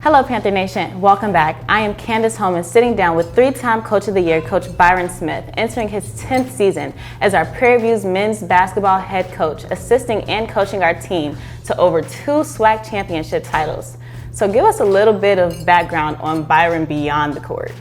Hello Panther Nation, welcome back. I am Candace Holman sitting down with three-time Coach of the Year, Coach Byron Smith, entering his 10th season as our Prairie View's men's basketball head coach, assisting and coaching our team to over 2 SWAC championship titles. So give us a little bit of background on Byron beyond the court.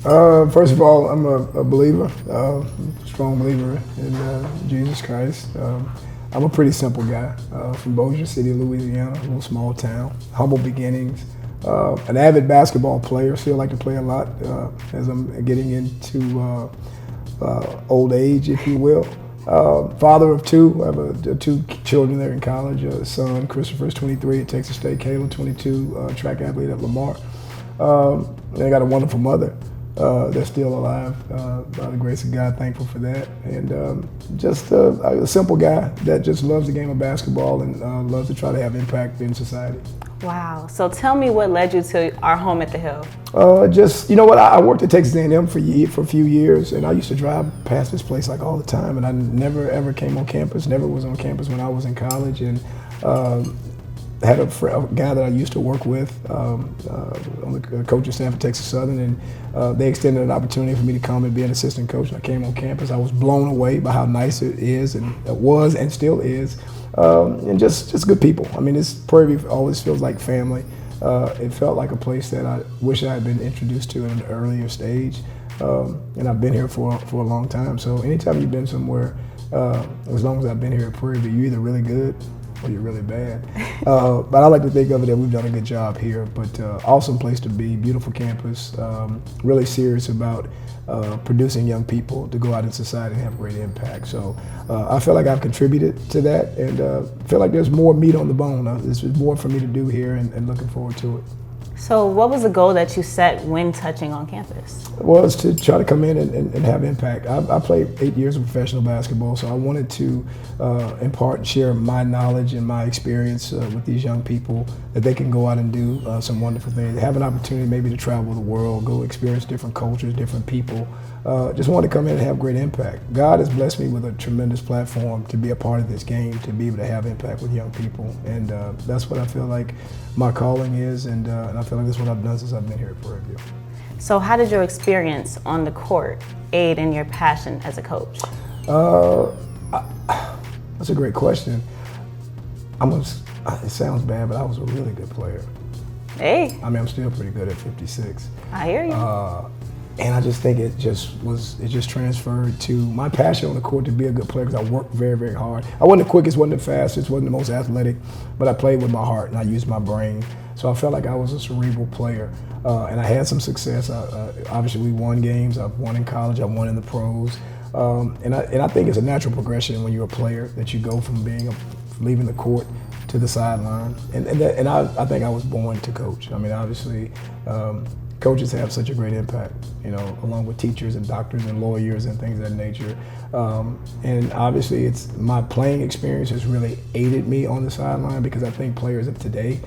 First of all, I'm a believer, strong believer in Jesus Christ. I'm a pretty simple guy from Bossier City, Louisiana, a little small town, humble beginnings. An avid basketball player, still like to play a lot as I'm getting into old age, if you will. Father of two. I have 2 children there in college. A son, Christopher, is 23 at Texas State. Caleb, 22, track athlete at Lamar. And I got a wonderful mother that's still alive. By the grace of God, thankful for that. And just a simple guy that just loves the game of basketball and loves to try to have impact in society. Wow. So tell me what led you to our home at the Hill. You know what? I worked at Texas A&M for a few years, and I used to drive past this place like all the time. And I never ever came on campus. Never was on campus when I was in college, and had a guy that I used to work with on the coaching staff at Texas Southern, and they extended an opportunity for me to come and be an assistant coach. And I came on campus. I was blown away by how nice it is, and it was, and still is. And just good people. I mean, this Prairie View always feels like family. It felt like a place that I wish I had been introduced to at an earlier stage. And I've been here for a long time. So anytime you've been somewhere, as long as I've been here at Prairie View, you're either really good or you're really bad. But I like to think of it that we've done a good job here. But awesome place to be, beautiful campus, really serious about producing young people to go out in society and have great impact. So I feel like I've contributed to that, and feel like there's more meat on the bone. There's more for me to do here, and looking forward to it. So what was the goal that you set when touching on campus? Well, it's to try to come in and have impact. I played 8 years of professional basketball, so I wanted to impart and share my knowledge and my experience with these young people, that they can go out and do some wonderful things, have an opportunity maybe to travel the world, go experience different cultures, different people. Just want to come in and have great impact. God has blessed me with a tremendous platform to be a part of this game, to be able to have impact with young people, and that's what I feel like my calling is, and I feel like that's what I've done since I've been here at Prairie View. So how did your experience on the court aid in your passion as a coach? That's a great question. It sounds bad, but I was a really good player. Hey. I mean, I'm still pretty good at 56. I hear you. And I just think it just transferred to my passion on the court to be a good player, because I worked very, very hard. I wasn't the quickest, wasn't the fastest, wasn't the most athletic, but I played with my heart and I used my brain. So I felt like I was a cerebral player, and I had some success. Obviously, we won games. I've won in college. I've won in the pros, and I think it's a natural progression when you're a player that you go from leaving the court to the sideline, and I think I was born to coach. I mean, obviously. Coaches have such a great impact, you know, along with teachers and doctors and lawyers and things of that nature. And obviously, it's my playing experience has really aided me on the sideline, because I think players of today,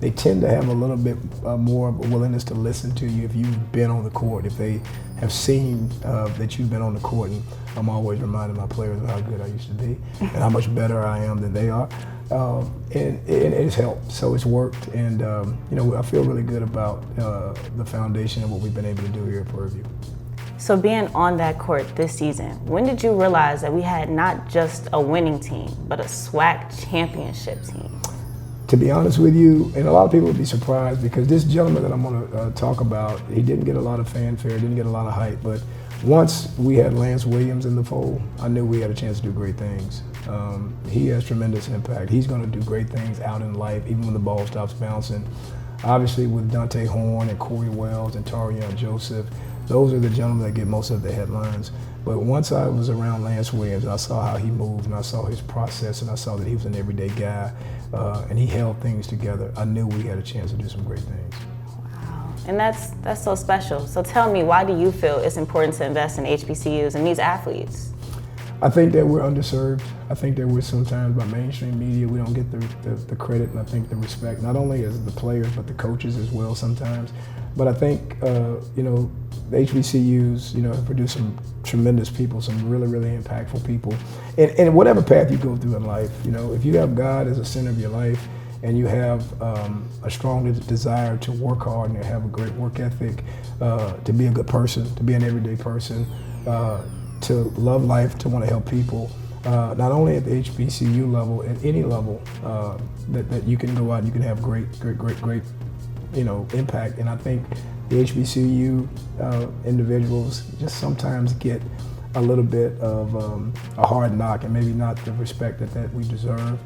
they tend to have a little bit more willingness to listen to you if you've been on the court, if they have seen that you've been on the court. And I'm always reminding my players of how good I used to be and how much better I am than they are. And it's helped, so it's worked, and you know, I feel really good about the foundation of what we've been able to do here at Prairie View. So being on that court this season, when did you realize that we had not just a winning team, but a SWAC championship team? To be honest with you, and a lot of people would be surprised, because this gentleman that I'm going to talk about, he didn't get a lot of fanfare, didn't get a lot of hype, but once we had Lance Williams in the fold, I knew we had a chance to do great things. He has tremendous impact. He's going to do great things out in life, even when the ball stops bouncing. Obviously, with Dante Horn and Corey Wells and Tarion Joseph, those are the gentlemen that get most of the headlines. But once I was around Lance Williams, I saw how he moved, and I saw his process, and I saw that he was an everyday guy, and he held things together. I knew we had a chance to do some great things. And that's so special. So tell me, why do you feel it's important to invest in HBCUs and these athletes? I think that we're underserved. I think that we're sometimes, by mainstream media, we don't get the credit, and I think the respect, not only as the players, but the coaches as well sometimes. But I think, you know, the HBCUs, you know, have produced some tremendous people, some really, really impactful people. And whatever path you go through in life, you know, if you have God as the center of your life, and you have a strong desire to work hard and you have a great work ethic, to be a good person, to be an everyday person, to love life, to want to help people, not only at the HBCU level, at any level, that you can go out and you can have great, impact. And I think the HBCU individuals just sometimes get a little bit of a hard knock and maybe not the respect that we deserve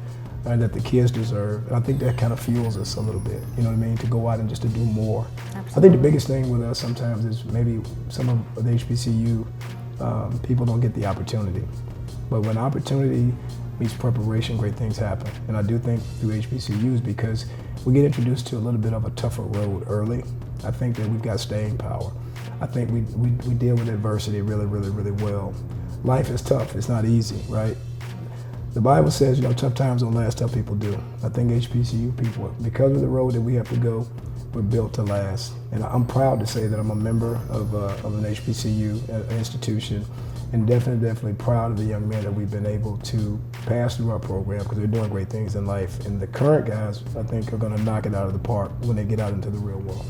and that the kids deserve. And I think that kind of fuels us a little bit, you know what I mean, to go out and just to do more. Absolutely. I think the biggest thing with us sometimes is maybe some of the HBCU people don't get the opportunity. But when opportunity meets preparation, great things happen. And I do think through HBCUs, because we get introduced to a little bit of a tougher road early, I think that we've got staying power. I think we deal with adversity really well. Life is tough, it's not easy, right? The Bible says, tough times don't last, tough people do. I think HBCU people, because of the road that we have to go, we're built to last. And I'm proud to say that I'm a member of an HBCU institution, and definitely proud of the young men that we've been able to pass through our program, because they're doing great things in life. And the current guys, I think, are gonna knock it out of the park when they get out into the real world.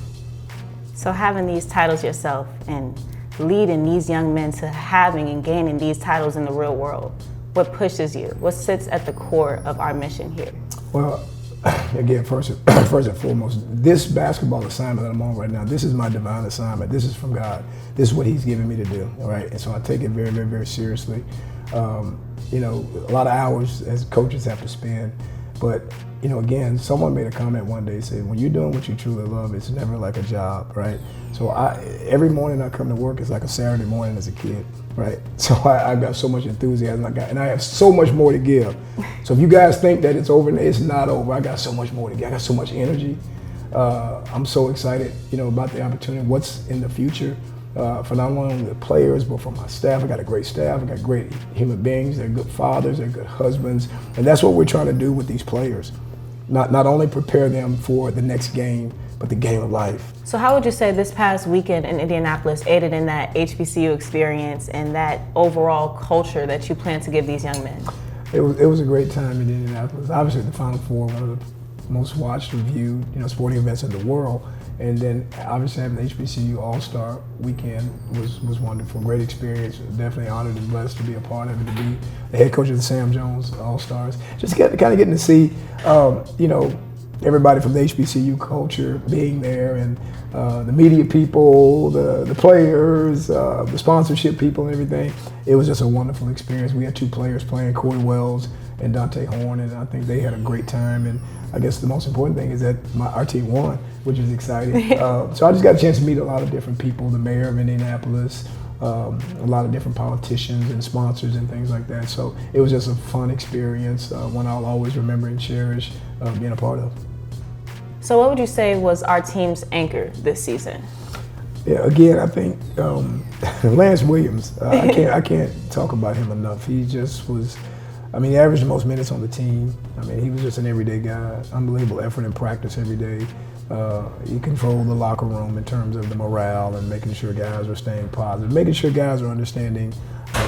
So having these titles yourself and leading these young men to having and gaining these titles in the real world, what pushes you? What sits at the core of our mission here? Well, again, first and foremost, this basketball assignment that I'm on right now, this is my divine assignment. This is from God. This is what He's given me to do, all right? And so I take it very seriously. A lot of hours as coaches have to spend, but again, someone made a comment one day, said, when you're doing what you truly love, it's never like a job, right? So every morning I come to work, it's like a Saturday morning as a kid, right? So I've got so much enthusiasm, and I have so much more to give. So if you guys think that it's over, it's not over. I got so much more to give. I got so much energy. I'm so excited, about the opportunity, what's in the future. For not only the players, but for my staff. I got a great staff. I got great human beings. They're good fathers. They're good husbands. And that's what we're trying to do with these players. Not only prepare them for the next game, but the game of life. So how would you say this past weekend in Indianapolis aided in that HBCU experience and that overall culture that you plan to give these young men? It was a great time in Indianapolis. Obviously the Final Four, one of the most watched, reviewed, sporting events in the world. And then obviously having the HBCU All-Star weekend was wonderful. Great experience. Definitely honored and blessed to be a part of it, to be the head coach of the Sam Jones All-Stars. Just kind of getting to see, everybody from the HBCU culture being there, and the media people, the players, the sponsorship people and everything. It was just a wonderful experience. We had two players playing, Corey Wells and Dante Horn, and I think they had a great time. And I guess the most important thing is that our team won, which is exciting. So I just got a chance to meet a lot of different people, the mayor of Indianapolis, a lot of different politicians and sponsors and things like that. So it was just a fun experience, one I'll always remember and cherish being a part of. So what would you say was our team's anchor this season? Yeah, again, I think Lance Williams. I can't talk about him enough. He just was. He averaged the most minutes on the team. He was just an everyday guy. Unbelievable effort in practice every day. He controlled the locker room in terms of the morale and making sure guys are staying positive, making sure guys are understanding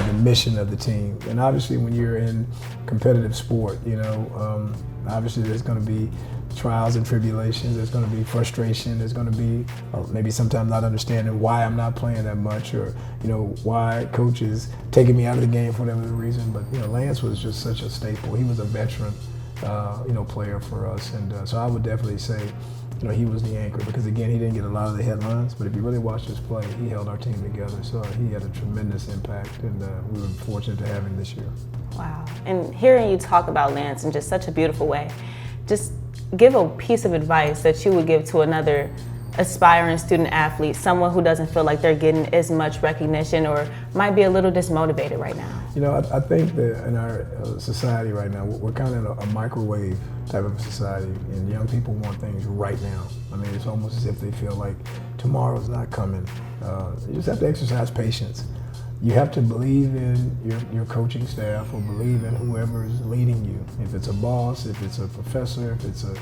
the mission of the team. And obviously, when you're in competitive sport, obviously there's going to be trials and tribulations. There's going to be frustration. There's going to be maybe sometimes not understanding why I'm not playing that much, or why coach is taking me out of the game for whatever the reason. But Lance was just such a staple. He was a veteran, player for us, and so I would definitely say, he was the anchor, because again, he didn't get a lot of the headlines, but if you really watched us play, he held our team together. So he had a tremendous impact, and we were fortunate to have him this year. Wow. And hearing you talk about Lance in just such a beautiful way, just give a piece of advice that you would give to another aspiring student athlete, someone who doesn't feel like they're getting as much recognition or might be a little dismotivated right now. I think that in our society right now, we're kind of in a microwave type of society, and young people want things right now. It's almost as if they feel like tomorrow's not coming. You just have to exercise patience. You have to believe in your coaching staff, or believe in whoever is leading you. If it's a boss, if it's a professor, if it's a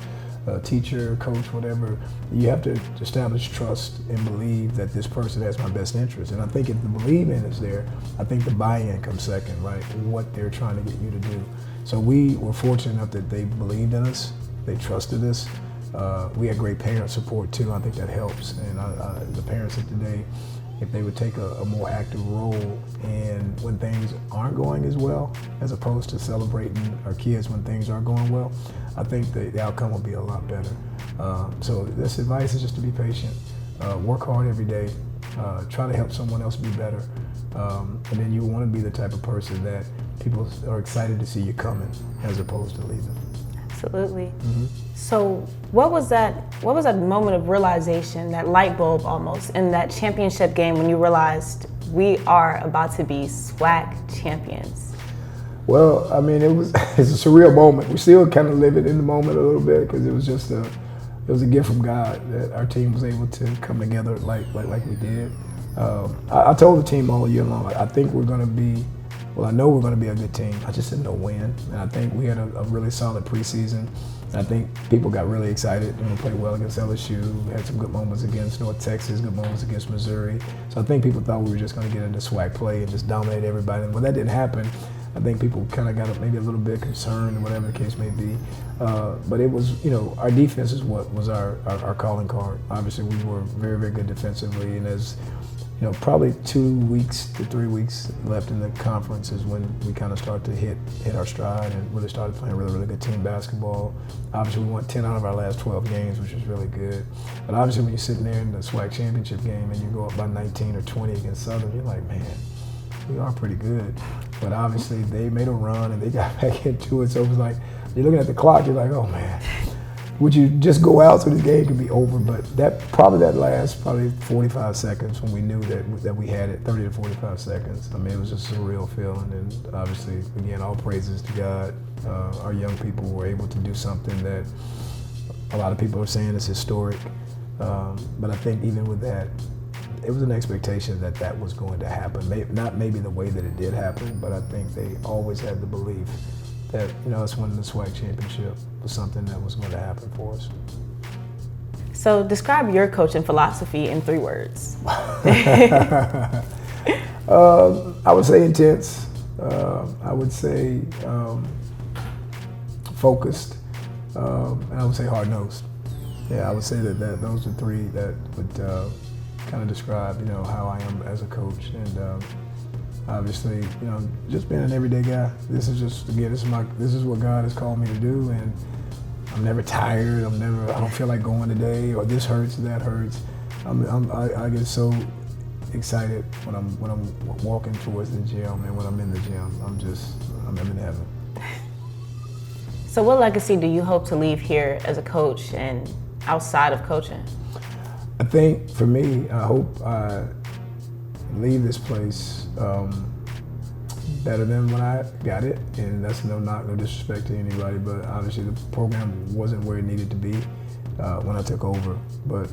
teacher, coach, whatever, you have to establish trust and believe that this person has my best interest. And I think if the believe in is there, I think the buy-in comes second, right? What they're trying to get you to do. So we were fortunate enough that they believed in us, they trusted us. We had great parent support too. I think that helps. And the parents of today, if they would take a more active role and when things aren't going as well, as opposed to celebrating our kids when things are going well, I think the outcome will be a lot better. So this advice is just to be patient, work hard every day, try to help someone else be better, and then you want to be the type of person that people are excited to see you coming as opposed to leaving. Absolutely. Mm-hmm. So what was that moment of realization, that light bulb almost, in that championship game when you realized we are about to be SWAC champions? Well, I mean, it's a surreal moment. We still kind of live it in the moment a little bit because it was just it was a gift from God that our team was able to come together like we did. I told the team all year long, I think we're going to be, well, I know we're going to be a good team. I just didn't know when. And I think we had a really solid preseason. And I think people got really excited. We played well against LSU. We had some good moments against North Texas, good moments against Missouri. So I think people thought we were just going to get into SWAC play and just dominate everybody. And when that didn't happen, I think people kind of got maybe a little bit concerned or whatever the case may be. But it was, our defense is what was our calling card. Obviously, we were very, very good defensively. And as probably 2 weeks to 3 weeks left in the conference is when we kind of start to hit our stride and really started playing really, really good team basketball. Obviously, we won 10 out of our last 12 games, which was really good. But obviously, when you're sitting there in the SWAC championship game and you go up by 19 or 20 against Southern, you're like, man, we are pretty good. But obviously, they made a run and they got back into it. So it was like, you're looking at the clock, you're like, oh man. Would you just go out so the game could be over? But that last 45 seconds when we knew that we had it, 30 to 45 seconds. I mean, it was just a surreal feeling. And obviously, again, all praises to God. Our young people were able to do something that a lot of people are saying is historic. But I think even with that, it was an expectation that was going to happen. Not maybe the way that it did happen, but I think they always had the belief that us winning the SWAC championship was something that was going to happen for us. So describe your coaching philosophy in 3 words. I would say intense. I would say focused. And I would say hard-nosed. Yeah, I would say that those are 3 that would kind of describe how I am as a coach. And obviously, just being an everyday guy. This is just, again, this is what God has called me to do, and I'm never tired. I don't feel like going today, or this hurts, or that hurts. I get so excited when I'm walking towards the gym, and when I'm in the gym, I'm in heaven. So what legacy do you hope to leave here as a coach and outside of coaching? I think for me, I hope I leave this place better than when I got it, and that's no disrespect to anybody, but obviously the program wasn't where it needed to be when I took over. But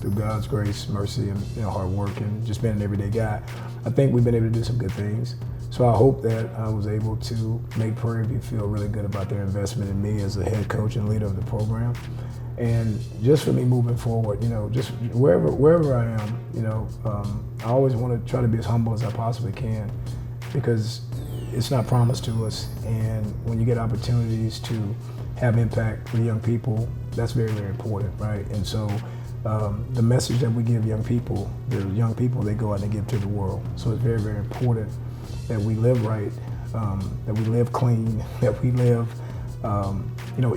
through God's grace, mercy, and hard work, and just being an everyday guy, I think we've been able to do some good things. So I hope that I was able to make Prairie View feel really good about their investment in me as the head coach and leader of the program. And just for me moving forward, just wherever I am, I always want to try to be as humble as I possibly can, because it's not promised to us. And when you get opportunities to have impact for young people, that's very, very important, right? And so the message that we give young people, they go out and give to the world. So it's very, very important that we live right, that we live clean, that we live,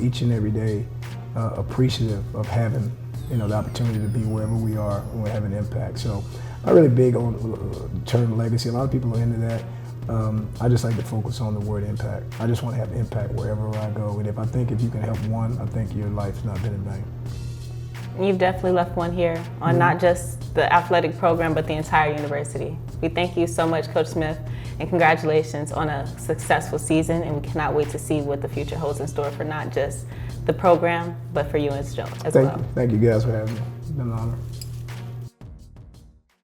each and every day appreciative of having, the opportunity to be wherever we are and we're having impact. So I'm really big on the term legacy. A lot of people are into that. I just like to focus on the word impact. I just want to have impact wherever I go. And if you can help one, I think your life's not been in vain. You've definitely left one here on not just the athletic program, but the entire university. We thank you so much, Coach Smith, and congratulations on a successful season. And we cannot wait to see what the future holds in store for not just the program, but for you as well. Thank you guys for having me. It's been an honor.